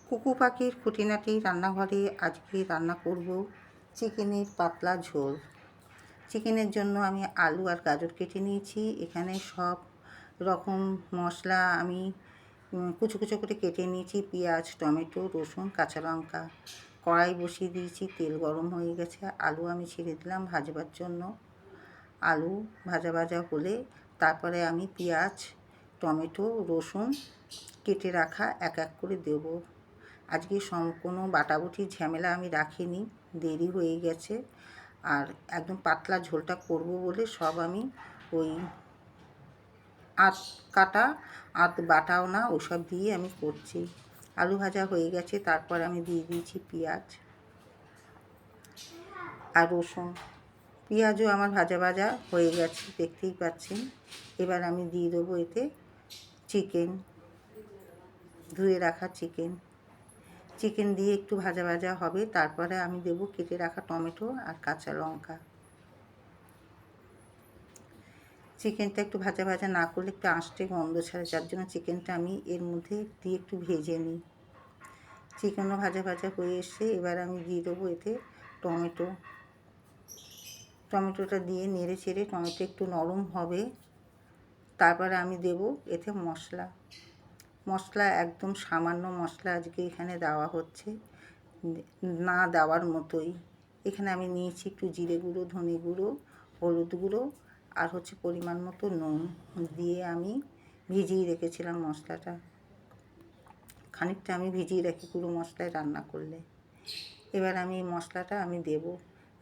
কুকু পাখির খুঁটিনাটি রান্নাঘরে আজকে রান্না করব চিকেনের পাতলা ঝোল। চিকেনের জন্য আমি আলু আর গাজর কেটে নিয়েছি। এখানে সব রকম মশলা আমি কুচো কুচো করে কেটে নিয়েছি। পেঁয়াজ, টমেটো, রসুন, কাঁচা লঙ্কা। কড়াই বসিয়ে দিয়েছি, তেল গরম হয়ে গেছে। আলু আমি ছেড়ে দিলাম ভাজবার জন্য। আলু ভাজা ভাজা হলে তারপরে আমি পেঁয়াজ, টমেটো, রসুন কেটে রাখা এক এক করে দেব। আজকে কোনো বাটাবুটির ঝামেলা আমি রাখিনি, দেরি হয়ে গেছে। আর একদম পাতলা ঝোলটা করব বলে সব আমি ওই আধ কাটা আধ বাটাও না, ওসব দিয়ে আমি করছি। আলু ভাজা হয়ে গেছে, তারপর আমি দিয়ে দিয়েছি পেঁয়াজ আর রসুন। পেঁয়াজও আমার ভাজা ভাজা হয়ে গেছে, দেখতেই পাচ্ছেন। এবার আমি দিয়ে দেবো এতে চিকেন, ধুয়ে রাখা চিকেন দিয়ে একটু ভাজা ভাজা হবে। তারপরে আমি দেবো কেটে রাখা টমেটো আর কাঁচা লঙ্কা। চিকেনটা একটু ভাজা ভাজা না করলে একটু আঁশটে গন্ধ ছাড়ে, যার জন্য চিকেনটা আমি এর মধ্যে দিয়ে একটু ভেজে নিই। চিকেনও ভাজা ভাজা হয়ে এসে এবার আমি দিয়ে দেবো এতে টমেটোটা দিয়ে নেড়ে চেড়ে টমেটো একটু নরম হবে। তারপরে আমি দেব এতে মশলা একদম সামান্য মশলা আজকে এখানে দেওয়া হচ্ছে, না দেওয়ার মতোই। এখানে আমি নিয়েছি একটু জিরে গুঁড়ো, ধনে গুঁড়ো, হলুদ গুঁড়ো আর পরিমাণ মতো নুন দিয়ে আমি ভিজিয়ে রেখেছিলাম মশলাটা। খানিকটা আমি ভিজিয়ে রাখি গুঁড়ো মশলায় রান্না করলে। এবার আমি এই মশলাটা আমি দেব।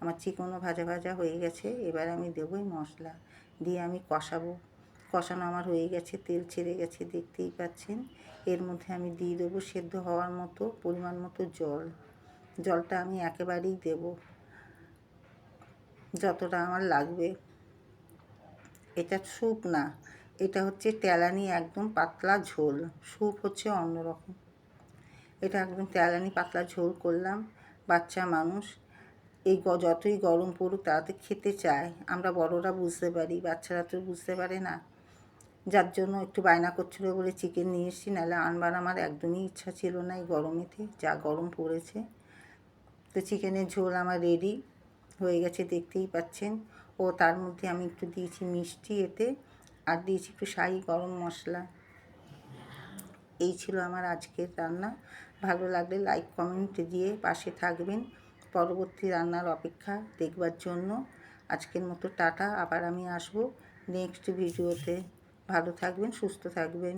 আমার চিকেনও ভাজা ভাজা হয়ে গেছে। এবার আমি দেবো এই মশলা দিয়ে আমি কষানো আমার হয়ে গেছে, তেল ছেড়ে গেছে, দেখতেই পাচ্ছেন। এর মধ্যে আমি দিয়ে দেবো সেদ্ধ হওয়ার মতো পরিমাণ মতো জলটা আমি একেবারেই দেব যতটা আমার লাগবে। এটা স্যুপ না, এটা হচ্ছে তেলানি একদম পাতলা ঝোল। স্যুপ হচ্ছে অন্যরকম, এটা একদম তেলানি পাতলা ঝোল করলাম। বাচ্চা মানুষ এই যতই গরম পড়ুক তাতে খেতে চায়। আমরা বড়রা বুঝতে পারি, বাচ্চারা তো বুঝতে পারে না। যার জন্য একটু বায়না করছিল বলে চিকেন নিয়ে এসেছি, নাহলে আনবার আমার একদমই ইচ্ছা ছিল না এই গরমেতে, যা গরম পড়েছে। তো চিকেনের ঝোল আমার রেডি হয়ে গেছে, দেখতেই পাচ্ছেন। ও তার মধ্যে আমি একটু দিয়েছি মিষ্টি এতে, আর দিয়েছি একটু শাহি গরম মশলা। এই ছিল আমার আজকের রান্না। ভালো লাগলে লাইক কমেন্ট দিয়ে পাশে থাকবেন পরবর্তী রান্নার অপেক্ষা দেখবার জন্য। আজকের মতো টাটা, আবার আমি আসবো নেক্সট ভিডিওতে। ভালো থাকবেন, সুস্থ থাকবেন।